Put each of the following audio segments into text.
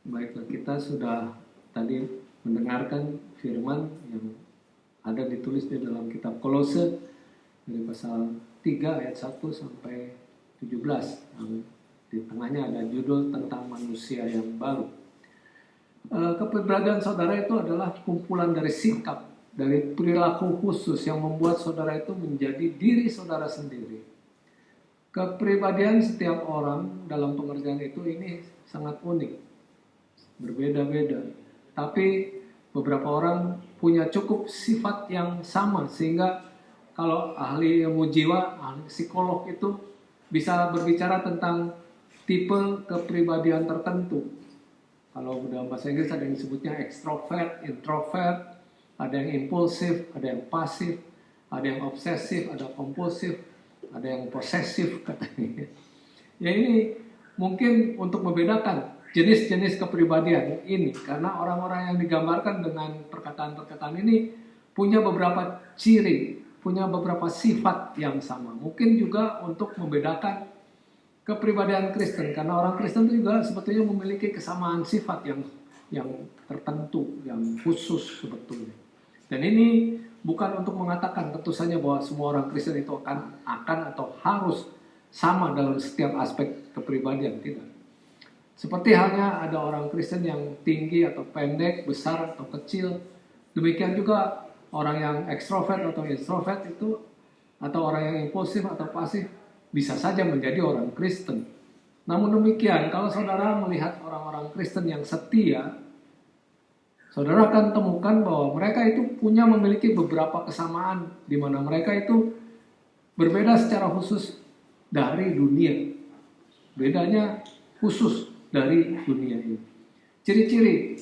Baiklah, kita sudah tadi mendengarkan firman yang ada ditulis di dalam kitab Kolose dari pasal 3 ayat 1 sampai 17. Yang di tengahnya ada judul tentang manusia yang baru. Keberadaan saudara itu adalah kumpulan dari sikap, dari perilaku khusus yang membuat saudara itu menjadi diri saudara sendiri. Kepribadian setiap orang dalam pengertian itu ini sangat unik, berbeda-beda. Tapi beberapa orang punya cukup sifat yang sama, sehingga kalau ahli ilmu jiwa, ahli psikolog itu bisa berbicara tentang tipe kepribadian tertentu. Kalau dalam bahasa Inggris ada yang disebutnya extrovert, introvert, ada yang impulsif, ada yang pasif, ada yang obsesif, ada kompulsif, ada yang posesif katanya. Ya ini mungkin untuk membedakan jenis-jenis kepribadian ini, karena orang-orang yang digambarkan dengan perkataan-perkataan ini punya beberapa ciri, punya beberapa sifat yang sama. Mungkin juga untuk membedakan kepribadian Kristen, karena orang Kristen itu juga sebetulnya memiliki kesamaan sifat yang tertentu, yang khusus sebetulnya. Dan ini bukan untuk mengatakan tentu saja bahwa semua orang Kristen itu akan atau harus sama dalam setiap aspek kepribadian, tidak. Seperti halnya ada orang Kristen yang tinggi atau pendek, besar atau kecil, demikian juga orang yang ekstrovert atau introvert itu, atau orang yang impulsif atau pasif, bisa saja menjadi orang Kristen. Namun demikian, kalau saudara melihat orang-orang Kristen yang setia, saudara akan temukan bahwa mereka itu memiliki beberapa kesamaan, di mana mereka itu berbeda secara khusus dari dunia. Bedanya khusus dari dunia ini. Ciri-ciri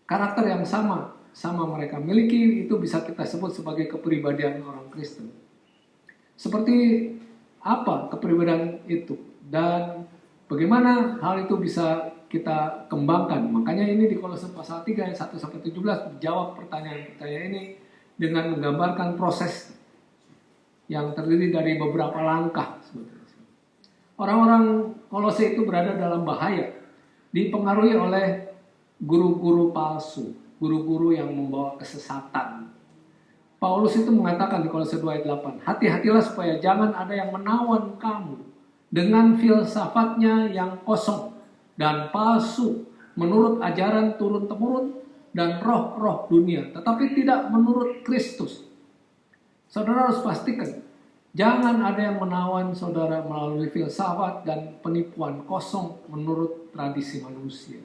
karakter yang sama mereka miliki itu bisa kita sebut sebagai kepribadian orang Kristen. Seperti apa kepribadian itu dan bagaimana hal itu bisa kita kembangkan. Makanya ini di Kolose pasal 3 ayat 1 sampai 17 menjawab pertanyaan-pertanyaan ini dengan menggambarkan proses yang terdiri dari beberapa langkah. Orang-orang Kolose itu berada dalam bahaya, dipengaruhi oleh guru-guru palsu, guru-guru yang membawa kesesatan. Paulus itu mengatakan di Kolose 2 ayat 8, hati-hatilah supaya jangan ada yang menawan kamu dengan filsafatnya yang kosong dan palsu, menurut ajaran turun-temurun dan roh-roh dunia, tetapi tidak menurut Kristus. Saudara harus pastikan, jangan ada yang menawan saudara melalui filsafat dan penipuan kosong menurut tradisi manusia.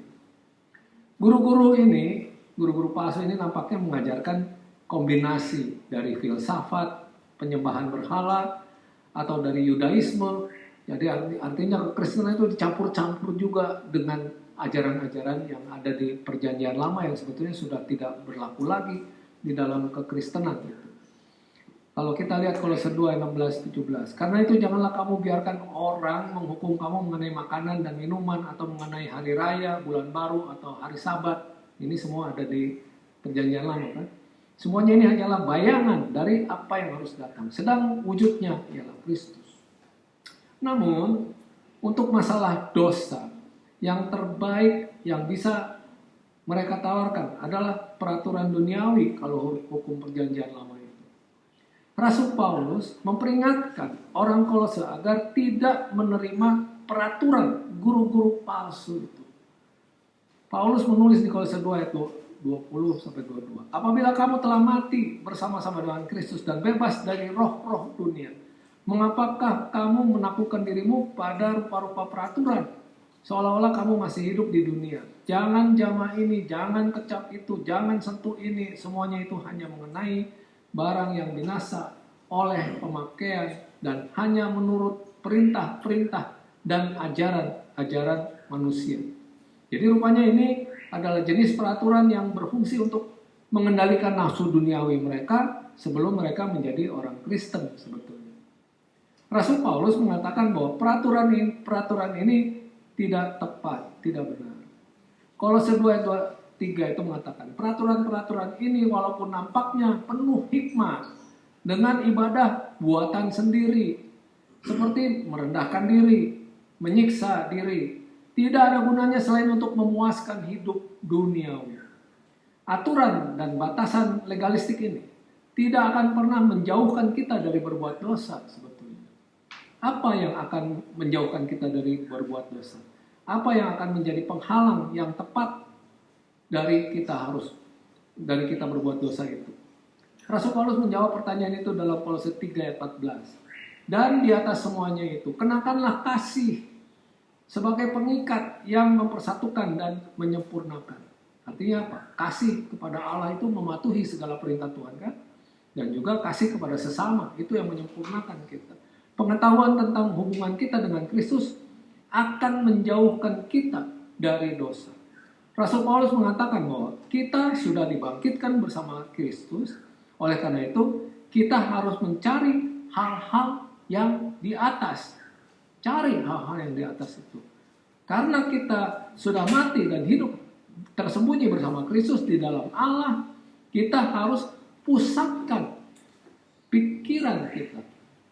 Guru-guru palsu ini nampaknya mengajarkan kombinasi dari filsafat, penyembahan berhala, atau dari Yudaisme. Jadi artinya kekristenan itu dicampur-campur juga dengan ajaran-ajaran yang ada di perjanjian lama yang sebetulnya sudah tidak berlaku lagi di dalam kekristenan. Kalau kita lihat Kolose 2 16-17, karena itu janganlah kamu biarkan orang menghukum kamu mengenai makanan dan minuman atau mengenai hari raya, bulan baru atau hari Sabat. Ini semua ada di perjanjian lama kan? Semuanya ini hanyalah bayangan dari apa yang harus datang. Sedang wujudnya ialah Kristus. Namun, untuk masalah dosa, yang terbaik yang bisa mereka tawarkan adalah peraturan duniawi kalau hukum perjanjian lama itu. Rasul Paulus memperingatkan orang Kolose agar tidak menerima peraturan guru-guru palsu itu. Paulus menulis di Kolose 2 ayat 20-22. Apabila kamu telah mati bersama-sama dengan Kristus dan bebas dari roh-roh dunia, mengapakah kamu menaklukkan dirimu pada rupa-rupa peraturan, seolah-olah kamu masih hidup di dunia? Jangan jamah ini, jangan kecap itu, jangan sentuh ini. Semuanya itu hanya mengenai barang yang binasa oleh pemakaian dan hanya menurut perintah-perintah dan ajaran-ajaran manusia. Jadi rupanya ini adalah jenis peraturan yang berfungsi untuk mengendalikan nafsu duniawi mereka sebelum mereka menjadi orang Kristen sebetulnya. Rasul Paulus mengatakan bahwa peraturan ini tidak tepat, tidak benar. Kolose 2 ayat 3 itu mengatakan, peraturan-peraturan ini walaupun nampaknya penuh hikmah dengan ibadah buatan sendiri, seperti merendahkan diri, menyiksa diri, Tidak ada gunanya selain untuk memuaskan hidup duniawi. Aturan dan batasan legalistik ini tidak akan pernah menjauhkan kita dari berbuat dosa sebetulnya. Apa yang akan menjauhkan kita dari berbuat dosa? Apa yang akan menjadi penghalang yang tepat dari kita berbuat dosa itu? Rasul Paulus menjawab pertanyaan itu dalam Kolose 3 ayat 14. Dan di atas semuanya itu, kenakanlah kasih sebagai pengikat yang mempersatukan dan menyempurnakan. Artinya apa? Kasih kepada Allah itu mematuhi segala perintah Tuhan, kan? Dan juga kasih kepada sesama, itu yang menyempurnakan kita. Pengetahuan tentang hubungan kita dengan Kristus akan menjauhkan kita dari dosa. Rasul Paulus mengatakan bahwa kita sudah dibangkitkan bersama Kristus. Oleh karena itu, kita harus mencari hal-hal yang di atas. Cari hal-hal yang di atas itu. Karena kita sudah mati dan hidup tersembunyi bersama Kristus di dalam Allah, kita harus pusatkan pikiran kita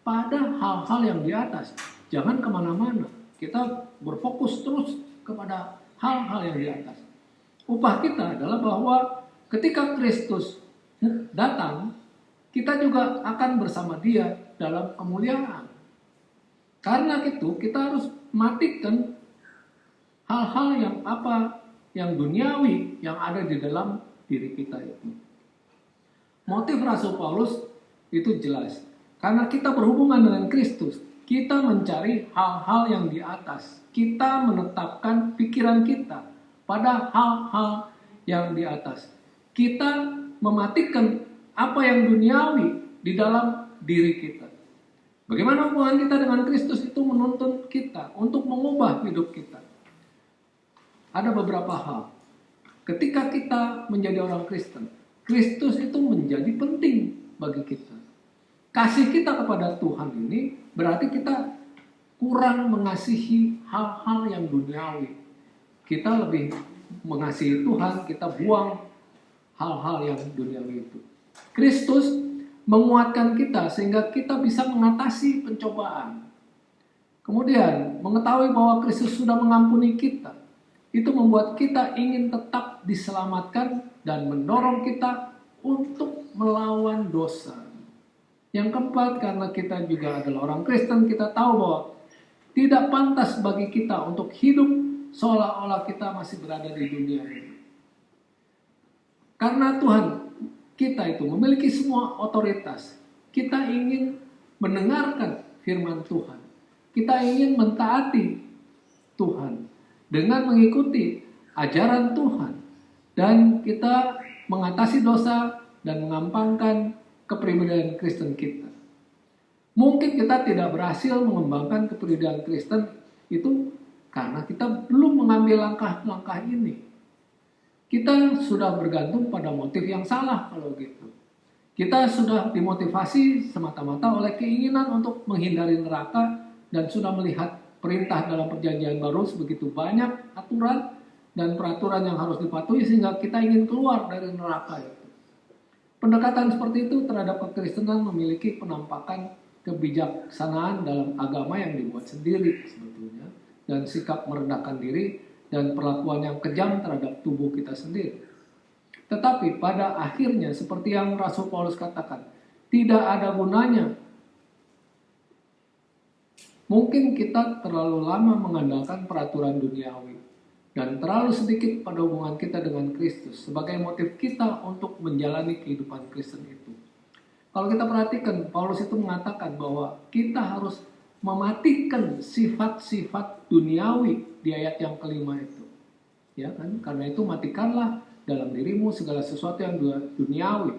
pada hal-hal yang di atas. Jangan kemana-mana. Kita berfokus terus kepada hal-hal yang di atas. Upah kita adalah bahwa ketika Kristus datang, kita juga akan bersama Dia dalam kemuliaan. Karena itu kita harus matikan hal-hal yang duniawi yang ada di dalam diri kita itu. Motif Rasul Paulus itu jelas. Karena kita berhubungan dengan Kristus, kita mencari hal-hal yang di atas. Kita menetapkan pikiran kita pada hal-hal yang di atas. Kita mematikan apa yang duniawi di dalam diri kita. Bagaimana hubungan kita dengan Kristus itu menuntun kita untuk mengubah hidup kita. Ada beberapa hal. Ketika kita menjadi orang Kristen, Kristus itu menjadi penting bagi kita. Kasih kita kepada Tuhan ini berarti kita kurang mengasihi hal-hal yang duniawi. Kita lebih mengasihi Tuhan, kita buang hal-hal yang duniawi itu. Kristus menguatkan kita sehingga kita bisa mengatasi pencobaan. Kemudian mengetahui bahwa Kristus sudah mengampuni kita, itu membuat kita ingin tetap diselamatkan dan mendorong kita untuk melawan dosa. Yang keempat, karena kita juga adalah orang Kristen, kita tahu bahwa tidak pantas bagi kita untuk hidup seolah-olah kita masih berada di dunia ini. Karena Tuhan kita itu memiliki semua otoritas. Kita ingin mendengarkan firman Tuhan. Kita ingin mentaati Tuhan dengan mengikuti ajaran Tuhan. Dan kita mengatasi dosa dan mengampangkan kepribadian Kristen kita. Mungkin kita tidak berhasil mengembangkan kepribadian Kristen itu karena kita belum mengambil langkah-langkah ini. Kita sudah bergantung pada motif yang salah kalau gitu. Kita sudah dimotivasi semata-mata oleh keinginan untuk menghindari neraka dan sudah melihat perintah dalam perjanjian baru sebegitu banyak aturan dan peraturan yang harus dipatuhi sehingga kita ingin keluar dari neraka itu. Pendekatan seperti itu terhadap kekristenan memiliki penampakan kebijaksanaan dalam agama yang dibuat sendiri sebetulnya dan sikap merendahkan diri dan perlakuan yang kejam terhadap tubuh kita sendiri. Tetapi pada akhirnya seperti yang Rasul Paulus katakan, tidak ada gunanya. Mungkin kita terlalu lama mengandalkan peraturan duniawi dan terlalu sedikit pada hubungan kita dengan Kristus sebagai motif kita untuk menjalani kehidupan Kristen itu. Kalau kita perhatikan, Paulus itu mengatakan bahwa kita harus mematikan sifat-sifat duniawi di ayat yang kelima itu. Ya kan? Karena itu matikanlah dalam dirimu segala sesuatu yang duniawi.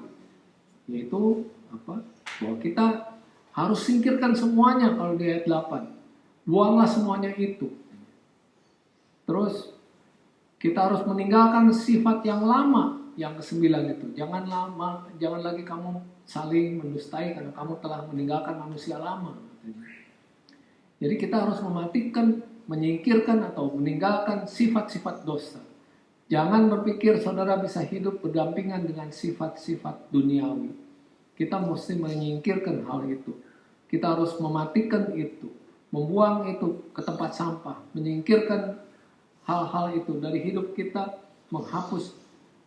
Yaitu apa? Bahwa kita harus singkirkan semuanya kalau di ayat 8. Buanglah semuanya itu. Terus kita harus meninggalkan sifat yang lama, yang ke-9 itu. Jangan lagi kamu saling mendustai karena kamu telah meninggalkan manusia lama. Jadi kita harus mematikan, menyingkirkan atau meninggalkan sifat-sifat dosa. Jangan berpikir saudara bisa hidup berdampingan dengan sifat-sifat duniawi. Kita mesti menyingkirkan hal itu. Kita harus mematikan itu, membuang itu ke tempat sampah, menyingkirkan hal-hal itu dari hidup kita, menghapus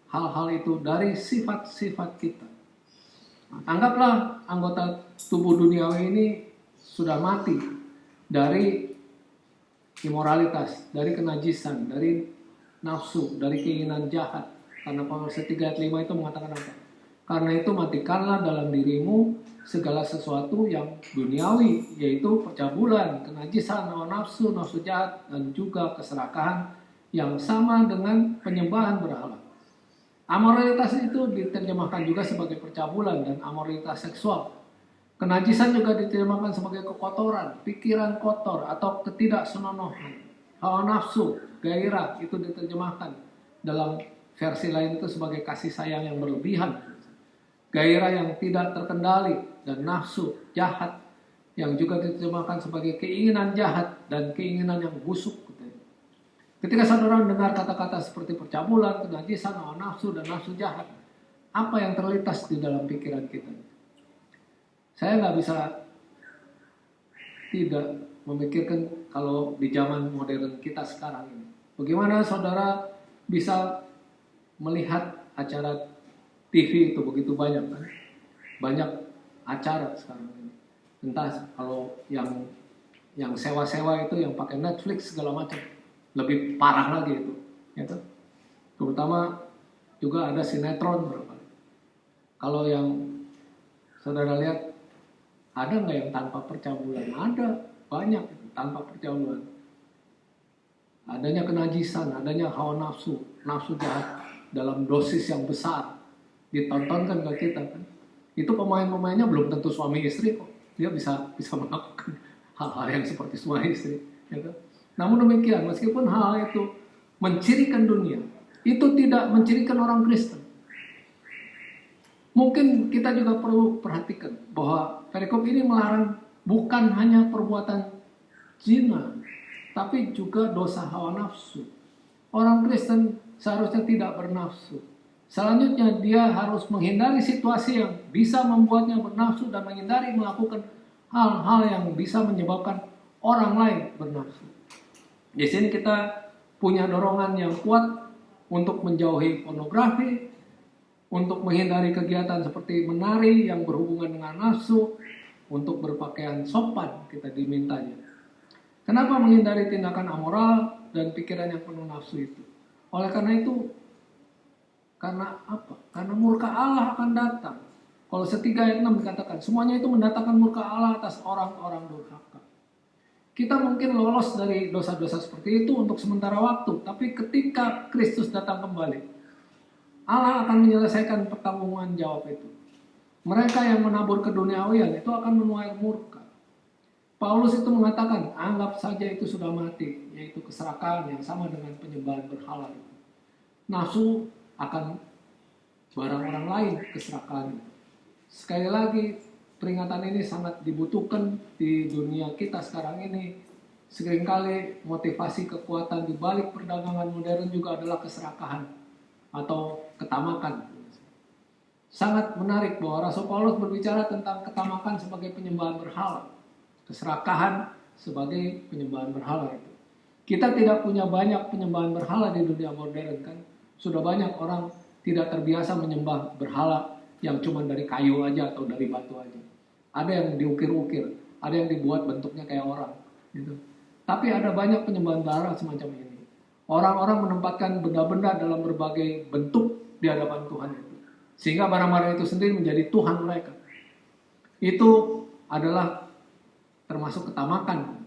hal-hal itu dari sifat-sifat kita. Anggaplah anggota tubuh duniawi ini sudah mati dari imoralitas, dari kenajisan, dari nafsu, dari keinginan jahat. Karena Paulus 3 ayat 5 itu mengatakan apa? Karena itu matikanlah dalam dirimu segala sesuatu yang duniawi, yaitu percabulan, kenajisan, hawa nafsu, nafsu jahat, dan juga keserakahan yang sama dengan penyembahan berhala. Amoralitas itu diterjemahkan juga sebagai percabulan dan amoralitas seksual. Kenajisan juga diterjemahkan sebagai kekotoran, pikiran kotor atau ketidaksenonohan. Hawa nafsu, gairah itu diterjemahkan dalam versi lain itu sebagai kasih sayang yang berlebihan. Gairah yang tidak terkendali dan nafsu jahat yang juga diterjemahkan sebagai keinginan jahat dan keinginan yang busuk. Ketika saudara mendengar kata-kata seperti percabulan, kenajisan, hawa nafsu, dan nafsu jahat, apa yang terlintas di dalam pikiran kita? Saya nggak bisa tidak memikirkan kalau di zaman modern kita sekarang ini. Bagaimana saudara bisa melihat acara TV itu begitu banyak kan? Banyak acara sekarang ini. Entah kalau yang sewa-sewa itu yang pakai Netflix segala macam. Lebih parah lagi itu. Gitu. Terutama juga ada sinetron berapa. Kalau yang saudara lihat, ada nggak yang tanpa percabulan? Ada, banyak tanpa percabulan. Adanya kenajisan, adanya hawa nafsu, nafsu jahat dalam dosis yang besar. Ditontonkan ke kita kan. Itu pemain-pemainnya belum tentu suami istri kok. Dia bisa melakukan hal-hal yang seperti suami istri. Gitu. Namun demikian, meskipun hal itu mencirikan dunia, itu tidak mencirikan orang Kristen. Mungkin kita juga perlu perhatikan bahwa perikop ini melarang bukan hanya perbuatan zina, tapi juga dosa hawa nafsu. Orang Kristen seharusnya tidak bernafsu. Selanjutnya dia harus menghindari situasi yang bisa membuatnya bernafsu dan menghindari melakukan hal-hal yang bisa menyebabkan orang lain bernafsu. Di sini kita punya dorongan yang kuat untuk menjauhi pornografi, untuk menghindari kegiatan seperti menari yang berhubungan dengan nafsu, untuk berpakaian sopan kita dimintanya. Kenapa menghindari tindakan amoral dan pikiran yang penuh nafsu itu? Oleh karena itu, karena apa? Karena murka Allah akan datang. Kalau 3 ayat 6 dikatakan, semuanya itu mendatangkan murka Allah atas orang-orang durhaka. Kita mungkin lolos dari dosa-dosa seperti itu untuk sementara waktu, tapi ketika Kristus datang kembali, Allah akan menyelesaikan pertanggungan jawab itu. Mereka yang menabur keduniawian itu akan menuai murka. Paulus itu mengatakan, anggap saja itu sudah mati, yaitu keserakahan yang sama dengan penyembahan berhala itu. Nafsu akan barang orang lain keserakahan itu. Sekali lagi, peringatan ini sangat dibutuhkan di dunia kita sekarang ini. Seringkali motivasi kekuatan di balik perdagangan modern juga adalah keserakahan atau ketamakan. Sangat menarik bahwa Rasul Paulus berbicara tentang ketamakan sebagai penyembahan berhala, keserakahan sebagai penyembahan berhala itu. Kita tidak punya banyak penyembahan berhala di dunia modern kan. Sudah banyak orang tidak terbiasa menyembah berhala yang cuma dari kayu aja atau dari batu aja. Ada yang diukir-ukir, ada yang dibuat bentuknya kayak orang, gitu. Tapi ada banyak penyembahan berhala semacam ini. Orang-orang menempatkan benda-benda dalam berbagai bentuk di hadapan Tuhan itu, sehingga barang-barang itu sendiri menjadi Tuhan mereka. Itu adalah termasuk ketamakan.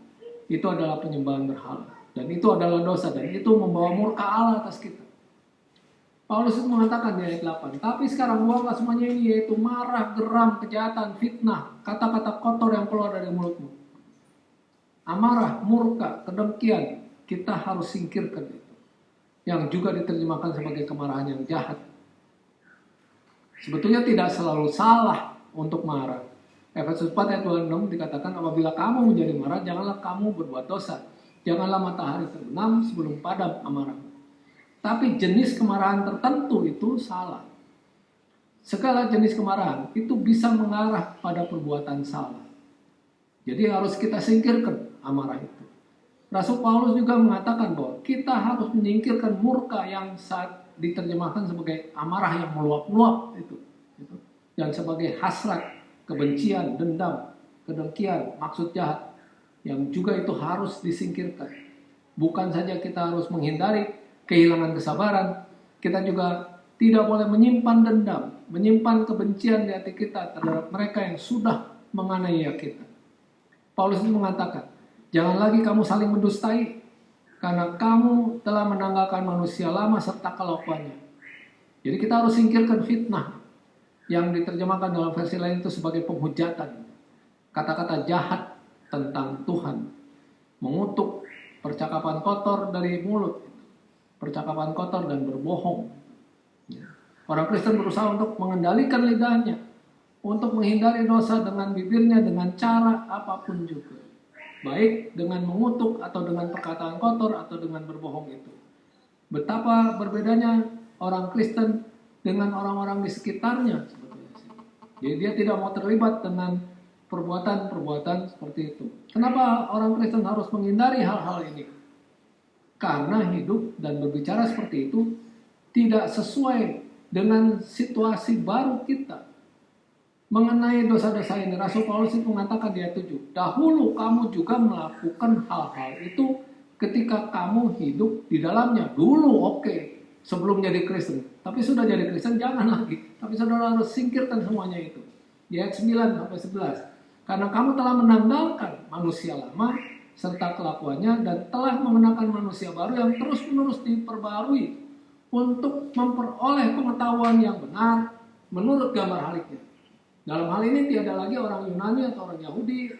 Itu adalah penyembahan berhala, dan itu adalah dosa, dan itu membawa murka Allah atas kita. Paulus itu mengatakan di ayat 8, tapi sekarang buanglah semuanya ini, yaitu marah, geram, kejahatan, fitnah, kata-kata kotor yang keluar dari mulutmu. Amarah, murka, kedengkian, kita harus singkirkan itu. Yang juga diterjemahkan sebagai kemarahan yang jahat. Sebetulnya tidak selalu salah untuk marah. Efesus 4 ayat 26 dikatakan, apabila kamu menjadi marah, janganlah kamu berbuat dosa. Janganlah matahari terbenam sebelum padam amarah. Tapi jenis kemarahan tertentu itu salah. Segala jenis kemarahan itu bisa mengarah pada perbuatan salah. Jadi harus kita singkirkan amarah itu. Rasul Paulus juga mengatakan bahwa kita harus menyingkirkan murka yang saat diterjemahkan sebagai amarah yang meluap-luap itu. Dan sebagai hasrat, kebencian, dendam, kedengkian, maksud jahat yang juga itu harus disingkirkan. Bukan saja kita harus menghindari kehilangan kesabaran, kita juga tidak boleh menyimpan dendam, menyimpan kebencian di hati kita terhadap mereka yang sudah menganiaya kita. Paulus mengatakan, jangan lagi kamu saling mendustai, karena kamu telah menanggalkan manusia lama serta kelakuannya. Jadi kita harus singkirkan fitnah, yang diterjemahkan dalam versi lain itu sebagai penghujatan. Kata-kata jahat tentang Tuhan, mengutuk, percakapan kotor dari mulut, percakapan kotor dan berbohong. Orang Kristen berusaha untuk mengendalikan lidahnya, untuk menghindari dosa dengan bibirnya dengan cara apapun juga. Baik dengan mengutuk atau dengan perkataan kotor atau dengan berbohong itu. Betapa berbedanya orang Kristen dengan orang-orang di sekitarnya. Jadi dia tidak mau terlibat dengan perbuatan-perbuatan seperti itu. Kenapa orang Kristen harus menghindari hal-hal ini? Karena hidup dan berbicara seperti itu tidak sesuai dengan situasi baru kita. Mengenai dosa-dosa ini, Rasul Paulus itu mengatakan di ayat 7, dahulu kamu juga melakukan hal-hal itu ketika kamu hidup di dalamnya. Dulu oke, sebelum jadi Kristen. Tapi sudah jadi Kristen, jangan lagi. Tapi saudara harus singkirkan semuanya itu. Di ayat 9-11. Karena kamu telah menanggalkan manusia lama serta kelakuannya dan telah mengenakan manusia baru yang terus-menerus diperbarui untuk memperoleh pengetahuan yang benar menurut gambar haliknya. Dalam hal ini tiada lagi orang Yunani atau orang Yahudi,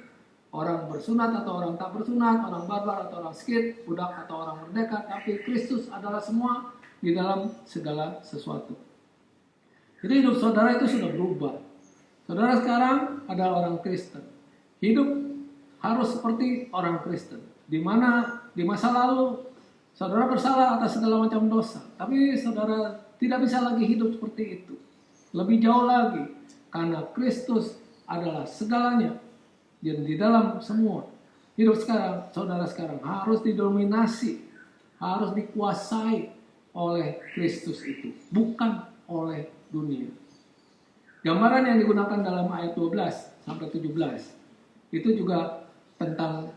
orang bersunat atau orang tak bersunat, orang barbar atau orang skit, budak atau orang merdeka, tapi Kristus adalah semua di dalam segala sesuatu. Jadi hidup saudara itu sudah berubah. Saudara sekarang adalah orang Kristen. Hidup harus seperti orang Kristen. Di mana di masa lalu saudara bersalah atas segala macam dosa, tapi saudara tidak bisa lagi hidup seperti itu. Lebih jauh lagi, karena Kristus adalah segalanya dan di dalam semua. Hidup sekarang, saudara sekarang harus didominasi, harus dikuasai oleh Kristus itu, bukan oleh dunia. Gambaran yang digunakan dalam ayat 12-17 itu juga tentang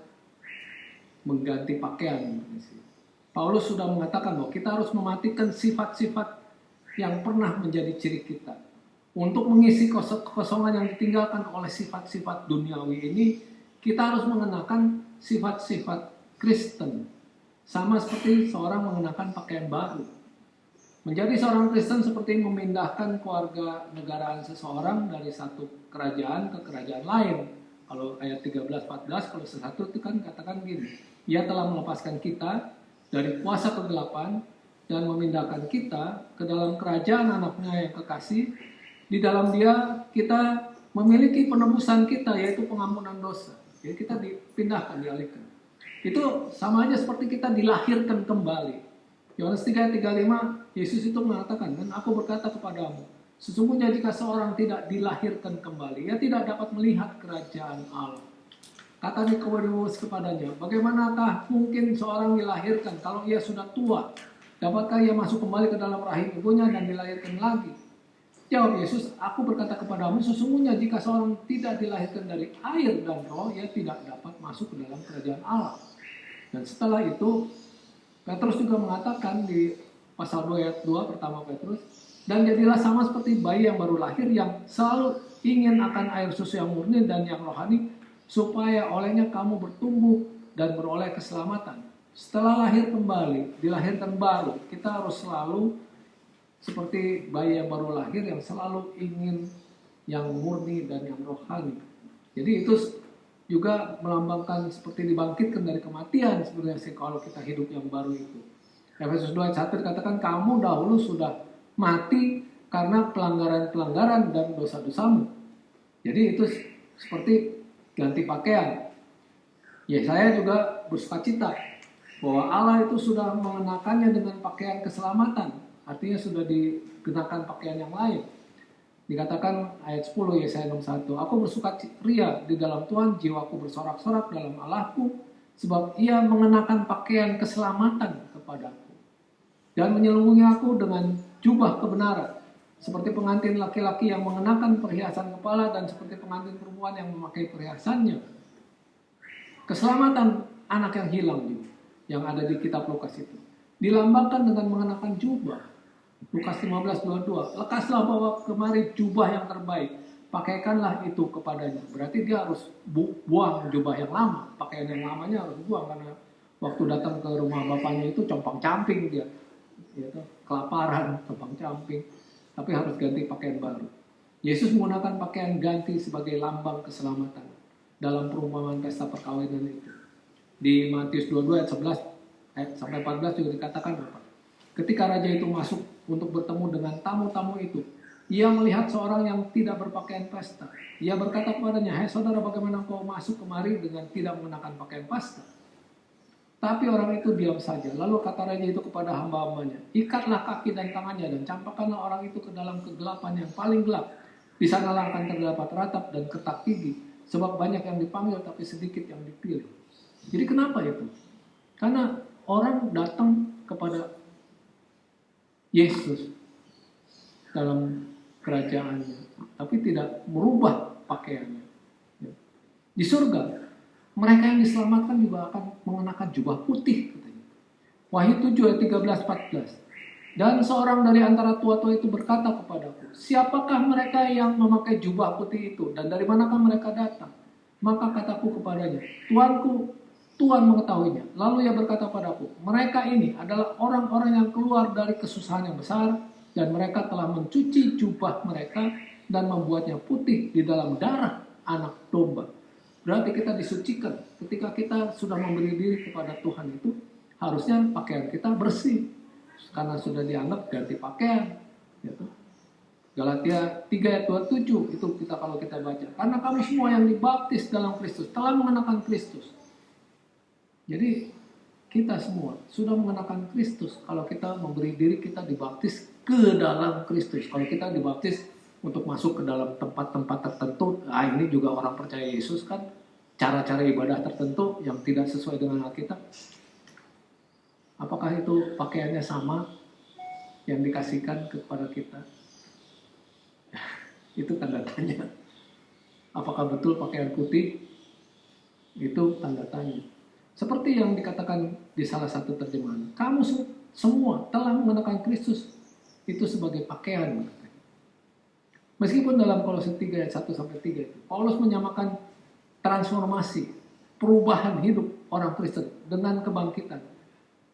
mengganti pakaian. Paulus sudah mengatakan bahwa kita harus mematikan sifat-sifat yang pernah menjadi ciri kita. Untuk mengisi kekosongan yang ditinggalkan oleh sifat-sifat duniawi ini, kita harus mengenakan sifat-sifat Kristen. Sama seperti seorang mengenakan pakaian baru. Menjadi seorang Kristen seperti memindahkan keluarga negaraan seseorang dari satu kerajaan ke kerajaan lain. Kalau ayat 13-14, kalau satu itu kan katakan gini, ia telah melepaskan kita dari kuasa kegelapan dan memindahkan kita ke dalam kerajaan anaknya yang kekasih. Di dalam dia kita memiliki penebusan kita, yaitu pengampunan dosa. Jadi kita dipindahkan, dialihkan. Itu sama aja seperti kita dilahirkan kembali. Yohanes 3:35, Yesus itu mengatakan, dan aku berkata kepadamu, sesungguhnya jika seorang tidak dilahirkan kembali, ia tidak dapat melihat kerajaan Allah. Kata Nikodemus kepadanya, bagaimanakah mungkin seorang dilahirkan kalau ia sudah tua? Dapatkah ia masuk kembali ke dalam rahim ibunya dan dilahirkan lagi? Jawab Yesus, aku berkata kepadamu, sesungguhnya jika seorang tidak dilahirkan dari air dan roh, ia tidak dapat masuk ke dalam kerajaan Allah. Dan setelah itu, Petrus juga mengatakan di pasal 2 ayat 2, pertama Petrus, dan jadilah sama seperti bayi yang baru lahir, yang selalu ingin akan air susu yang murni dan yang rohani, supaya olehnya kamu bertumbuh dan beroleh keselamatan. Setelah lahir kembali, dilahirkan baru, kita harus selalu seperti bayi yang baru lahir yang selalu ingin yang murni dan yang rohani. Jadi itu juga melambangkan seperti dibangkitkan dari kematian sebenarnya sih kalau kita hidup yang baru itu. Efesus 2 ayat 1 dikatakan kamu dahulu sudah mati karena pelanggaran-pelanggaran dan dosa-dosamu. Jadi itu seperti ganti pakaian. Ya saya juga bersukacita bahwa Allah itu sudah mengenakannya dengan pakaian keselamatan. Artinya sudah dikenakan pakaian yang lain. Dikatakan ayat 10 Yesaya 61, aku bersukaria di dalam Tuhan, jiwaku bersorak-sorak dalam Allahku, sebab ia mengenakan pakaian keselamatan kepadaku dan menyelubungi aku dengan jubah kebenaran, seperti pengantin laki-laki yang mengenakan perhiasan kepala dan seperti pengantin perempuan yang memakai perhiasannya. Keselamatan anak yang hilang juga, yang ada di kitab Lukas itu, dilambangkan dengan mengenakan jubah. Lukas 15:22, lekaslah bawa kemari jubah yang terbaik, pakaikanlah itu kepadanya. Berarti dia harus buang jubah yang lama, pakaian yang lamanya harus buang, karena waktu datang ke rumah bapaknya itu compang-camping dia, gitu, kelaparan, compang-camping, tapi harus ganti pakaian baru. Yesus menggunakan pakaian ganti sebagai lambang keselamatan dalam perumpamaan pesta perkawinan itu. Di Matius 22 ayat 11 sampai 14 juga dikatakan apa? Ketika raja itu masuk untuk bertemu dengan tamu-tamu itu, ia melihat seorang yang tidak berpakaian pesta. Ia berkata kepadanya, "Hai saudara, bagaimana kau masuk kemari dengan tidak mengenakan pakaian pesta?" Tapi orang itu diam saja. Lalu kata raja itu kepada hamba-hambanya, "Ikatlah kaki dan tangannya dan campakkanlah orang itu ke dalam kegelapan yang paling gelap. Di sanalah akan terdapat ratap dan ketak gigi, sebab banyak yang dipanggil tapi sedikit yang dipilih." Jadi kenapa itu? Karena orang datang kepada Yesus dalam kerajaannya, tapi tidak merubah pakaiannya. Di surga, mereka yang diselamatkan juga akan mengenakan jubah putih, katanya. Wahyu 7 ayat 13-14. Dan seorang dari antara tua-tua itu berkata kepadaku, "Siapakah mereka yang memakai jubah putih itu, dan dari manakah mereka datang?" Maka kataku kepadanya, "Tuanku, Tuhan mengetahuinya." Lalu ia berkata padaku, "Mereka ini adalah orang-orang yang keluar dari kesusahan yang besar, dan mereka telah mencuci jubah mereka dan membuatnya putih di dalam darah anak domba." Berarti kita disucikan. Ketika kita sudah memberi diri kepada Tuhan itu, harusnya pakaian kita bersih, karena sudah dianggap ganti pakaian. Gitu. Galatia 3 ayat 27 itu kalau kita baca. Karena kamu semua yang dibaptis dalam Kristus telah mengenakan Kristus. Jadi kita semua sudah mengenakan Kristus kalau kita memberi diri kita dibaptis ke dalam Kristus. Kalau kita dibaptis untuk masuk ke dalam tempat-tempat tertentu, ini juga orang percaya Yesus kan, cara-cara ibadah tertentu yang tidak sesuai dengan Alkitab. Apakah itu pakaiannya sama yang dikasihkan kepada kita? Itu tanda tanya. Apakah betul pakaian putih? Itu tanda tanya. Seperti yang dikatakan di salah satu terjemahan, kamu semua telah mengenakan Kristus itu sebagai pakaian. Meskipun dalam Kolose 3 ayat 1-3 itu, Paulus menyamakan transformasi, perubahan hidup orang Kristen dengan kebangkitan.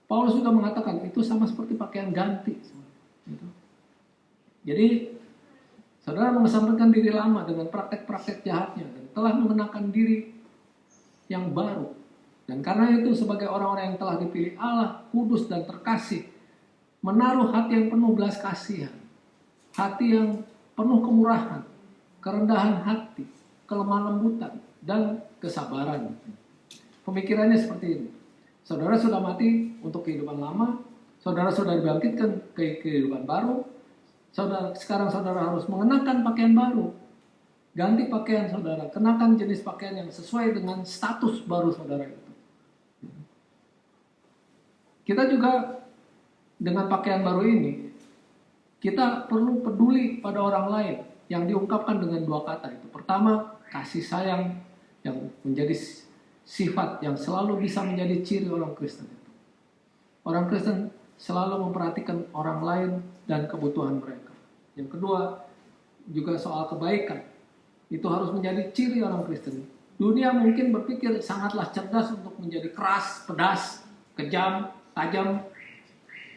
Paulus juga mengatakan itu sama seperti pakaian ganti. Gitu. Jadi, saudara mengesampingkan diri lama dengan praktek-praktek jahatnya dan telah mengenakan diri yang baru. Dan karena itu sebagai orang-orang yang telah dipilih Allah, kudus dan terkasih, menaruh hati yang penuh belas kasihan, hati yang penuh kemurahan, kerendahan hati, kelemah lembutan, dan kesabaran. Pemikirannya seperti ini. Saudara sudah mati untuk kehidupan lama, saudara sudah dibangkitkan ke kehidupan baru, sekarang saudara harus mengenakan pakaian baru. Ganti pakaian saudara, kenakan jenis pakaian yang sesuai dengan status baru saudara itu. Kita juga dengan pakaian baru ini, kita perlu peduli pada orang lain yang diungkapkan dengan dua kata itu. Pertama, kasih sayang yang menjadi sifat yang selalu bisa menjadi ciri orang Kristen itu. Orang Kristen selalu memperhatikan orang lain dan kebutuhan mereka. Yang kedua, juga soal kebaikan. Itu harus menjadi ciri orang Kristen. Dunia mungkin berpikir sangatlah cerdas untuk menjadi keras, pedas, kejam, tajam,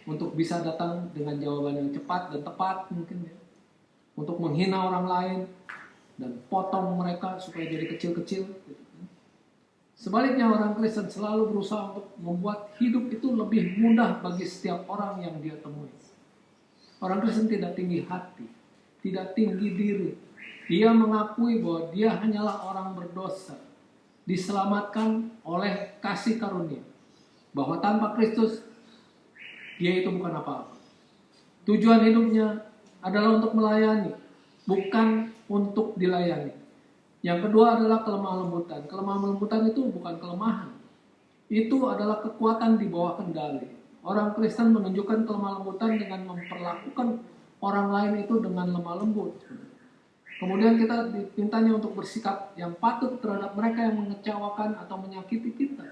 untuk bisa datang dengan jawaban yang cepat dan tepat mungkin ya. Untuk menghina orang lain dan potong mereka supaya jadi kecil-kecil. Sebaliknya orang Kristen selalu berusaha untuk membuat hidup itu lebih mudah bagi setiap orang yang dia temui. Orang Kristen tidak tinggi hati, tidak tinggi diri. Dia mengakui bahwa dia hanyalah orang berdosa, diselamatkan oleh kasih karunia. Bahwa tanpa Kristus, dia itu bukan apa-apa. Tujuan hidupnya adalah untuk melayani, bukan untuk dilayani. Yang kedua adalah kelemah lembutan. Kelemah lembutan itu bukan kelemahan. itu adalah kekuatan di bawah kendali. Orang Kristen menunjukkan kelemah lembutan dengan memperlakukan orang lain itu dengan lemah lembut. Kemudian kita dipintanya untuk bersikap yang patut terhadap mereka yang mengecewakan atau menyakiti kita.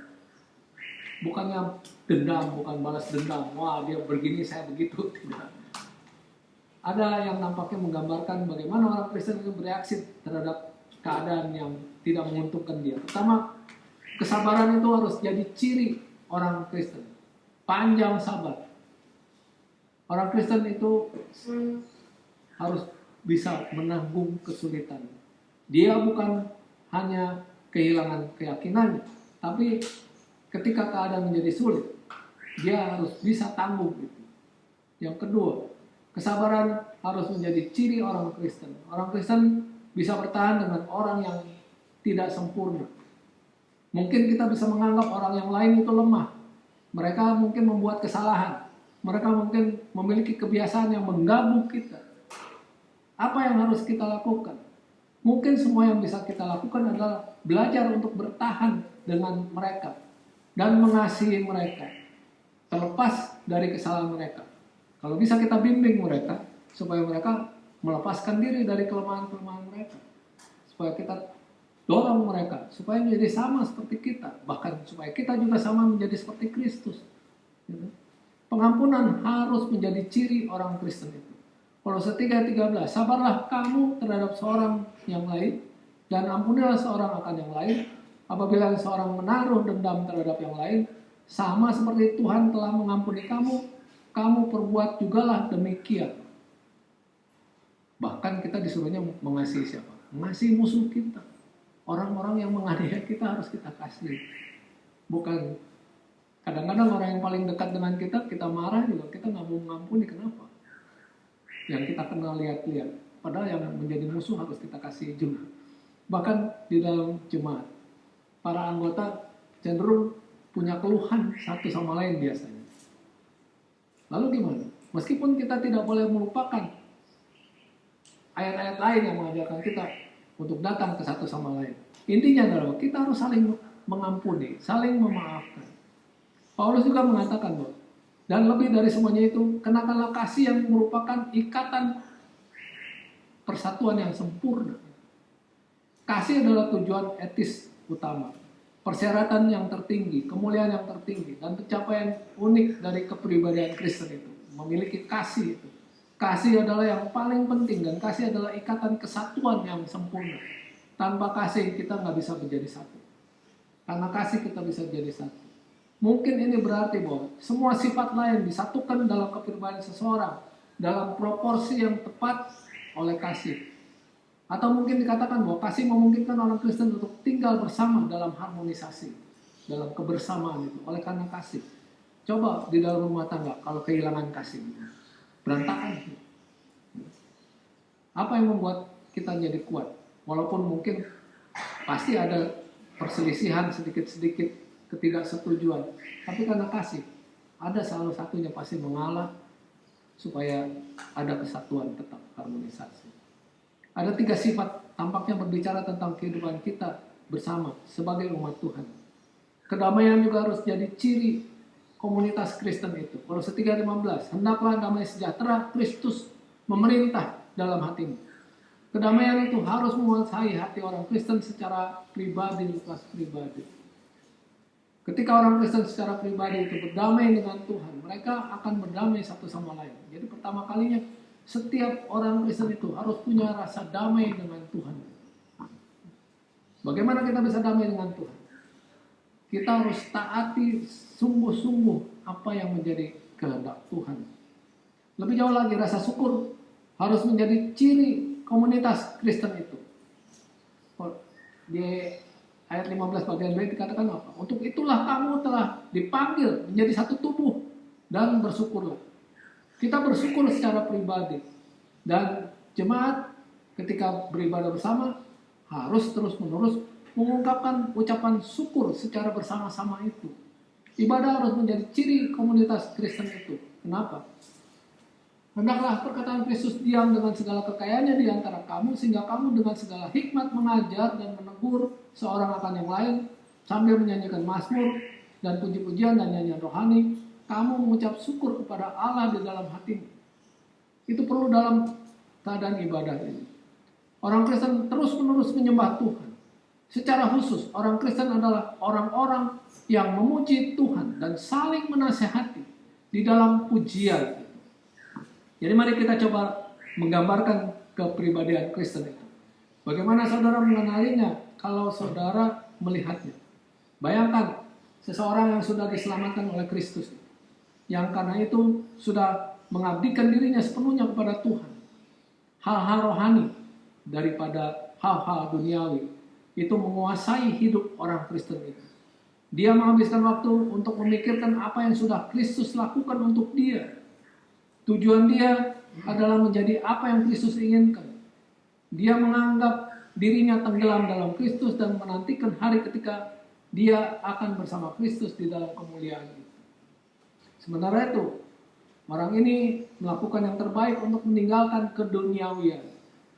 Bukannya dendam, bukan balas dendam. Wah, dia begini, saya begitu. Tidak. Ada yang nampaknya menggambarkan bagaimana orang Kristen itu bereaksi terhadap keadaan yang tidak menguntungkan dia. Pertama, kesabaran itu harus jadi ciri orang Kristen. Panjang sabar. Orang Kristen itu harus bisa menanggung kesulitan. Dia bukan hanya kehilangan keyakinannya, tapi ketika keadaan menjadi sulit, dia harus bisa tanggung itu. Yang kedua, kesabaran harus menjadi ciri orang Kristen. Orang Kristen bisa bertahan dengan orang yang tidak sempurna. Mungkin kita bisa menganggap orang yang lain itu lemah. Mereka mungkin membuat kesalahan. Mereka mungkin memiliki kebiasaan yang mengganggu kita. Apa yang harus kita lakukan? Mungkin semua yang bisa kita lakukan adalah belajar untuk bertahan dengan mereka dan mengasihi mereka, terlepas dari kesalahan mereka. Kalau bisa kita bimbing mereka supaya mereka melepaskan diri dari kelemahan-kelemahan mereka, supaya kita dorong mereka supaya menjadi sama seperti kita, bahkan supaya kita juga sama menjadi seperti Kristus. Pengampunan harus menjadi ciri orang Kristen itu. Kolose 3:13, sabarlah kamu terhadap seorang yang lain dan ampunilah seorang akan yang lain. Apabila seorang menaruh dendam terhadap yang lain, sama seperti Tuhan telah mengampuni kamu, kamu perbuat jugalah demikian. Bahkan kita disuruhnya mengasihi siapa? Mengasihi musuh kita. Orang-orang yang menganiaya kita harus kita kasih. Bukan kadang-kadang orang yang paling dekat dengan kita marah juga, kita nggak mau mengampuni. Kenapa? Yang kita kenal lihat-lihat. Padahal yang menjadi musuh harus kita kasih juga. Bahkan di dalam jemaat, para anggota cenderung punya keluhan satu sama lain biasanya. Lalu gimana? Meskipun kita tidak boleh melupakan ayat-ayat lain yang mengajarkan kita untuk datang ke satu sama lain. Intinya adalah kita harus saling mengampuni, saling memaafkan. Paulus juga mengatakan bahwa dan lebih dari semuanya itu, kenakanlah kasih yang merupakan ikatan persatuan yang sempurna. Kasih adalah tujuan etis utama, persyaratan yang tertinggi, kemuliaan yang tertinggi, dan pencapaian unik dari kepribadian Kristen itu. Memiliki kasih itu. Kasih adalah yang paling penting, dan kasih adalah ikatan kesatuan yang sempurna. Tanpa kasih kita nggak bisa menjadi satu. Karena kasih kita bisa menjadi satu. Mungkin ini berarti bahwa semua sifat lain disatukan dalam kepribadian seseorang dalam proporsi yang tepat oleh kasih. Atau mungkin dikatakan bahwa kasih memungkinkan orang Kristen untuk tinggal bersama dalam harmonisasi, dalam kebersamaan itu, oleh karena kasih. Coba di dalam rumah tangga kalau kehilangan kasih, berantakan. Apa yang membuat kita jadi kuat? Walaupun mungkin pasti ada perselisihan sedikit-sedikit, ketidaksetujuan, tapi karena kasih, ada salah satunya pasti mengalah supaya ada kesatuan, tetap harmonisasi. Ada 3 sifat tampaknya berbicara tentang kehidupan kita bersama sebagai umat Tuhan. Kedamaian juga harus jadi ciri komunitas Kristen itu. Kolose 3:15, hendaklah damai sejahtera Kristus memerintah dalam hatimu. Kedamaian itu harus menguasai hati orang Kristen secara pribadi, lepas pribadi. Ketika orang Kristen secara pribadi itu berdamai dengan Tuhan, mereka akan berdamai satu sama lain. Jadi pertama kalinya setiap orang Kristen itu harus punya rasa damai dengan Tuhan. Bagaimana kita bisa damai dengan Tuhan? Kita harus taati sungguh-sungguh apa yang menjadi kehendak Tuhan. Lebih jauh lagi, rasa syukur harus menjadi ciri komunitas Kristen itu. Di ayat 15 bagian B dikatakan apa? Untuk itulah kamu telah dipanggil menjadi satu tubuh dan bersyukurlah. Kita bersyukur secara pribadi. Dan jemaat ketika beribadah bersama harus terus-menerus mengungkapkan ucapan syukur secara bersama-sama itu. Ibadah harus menjadi ciri komunitas Kristen itu. Kenapa? Hendaklah perkataan Kristus diam dengan segala kekayaannya di antara kamu, sehingga kamu dengan segala hikmat mengajar dan menegur seorang akan yang lain, sambil menyanyikan mazmur dan puji-pujian dan nyanyian rohani, kamu mengucap syukur kepada Allah di dalam hatimu. Itu perlu dalam keadaan ibadah ini. Orang Kristen terus-menerus menyembah Tuhan. Secara khusus, orang Kristen adalah orang-orang yang memuji Tuhan dan saling menasehati di dalam pujian. Jadi mari kita coba menggambarkan kepribadian Kristen itu. Bagaimana saudara mengenalinya kalau saudara melihatnya? Bayangkan seseorang yang sudah diselamatkan oleh Kristus, yang karena itu sudah mengabdikan dirinya sepenuhnya kepada Tuhan. Hal-hal rohani daripada hal-hal duniawi itu menguasai hidup orang Kristen itu. Dia menghabiskan waktu untuk memikirkan apa yang sudah Kristus lakukan untuk dia. Tujuan dia adalah menjadi apa yang Kristus inginkan. Dia menganggap dirinya tenggelam dalam Kristus dan menantikan hari ketika dia akan bersama Kristus di dalam kemuliaan itu. Sementara itu, orang ini melakukan yang terbaik untuk meninggalkan keduniawian.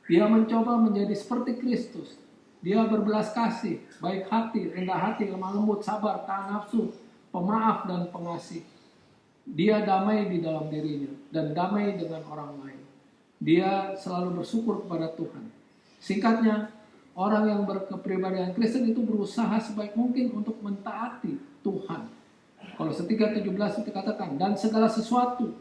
Dia mencoba menjadi seperti Kristus. Dia berbelas kasih, baik hati, rendah hati, lemah lembut, sabar, tahan nafsu, pemaaf dan pengasih. Dia damai di dalam dirinya dan damai dengan orang lain. Dia selalu bersyukur kepada Tuhan. Singkatnya, orang yang berkepribadian Kristen itu berusaha sebaik mungkin untuk mentaati Tuhan. Kolose 3:17 itu katakan, dan segala sesuatu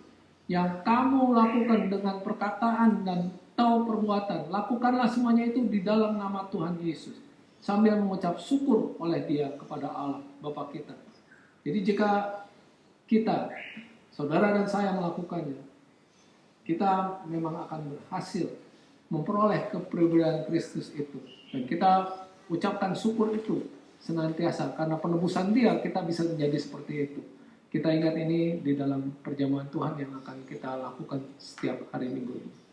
yang kamu lakukan dengan perkataan dan atau perbuatan, lakukanlah semuanya itu di dalam nama Tuhan Yesus, sambil mengucap syukur oleh Dia kepada Allah Bapa kita. Jadi jika kita, saudara dan saya melakukannya, kita memang akan berhasil memperoleh kepribadian Kristus itu. Dan kita ucapkan syukur itu senantiasa, karena penebusan Dia kita bisa menjadi seperti itu. Kita ingat ini di dalam perjamuan Tuhan yang akan kita lakukan setiap hari Minggu.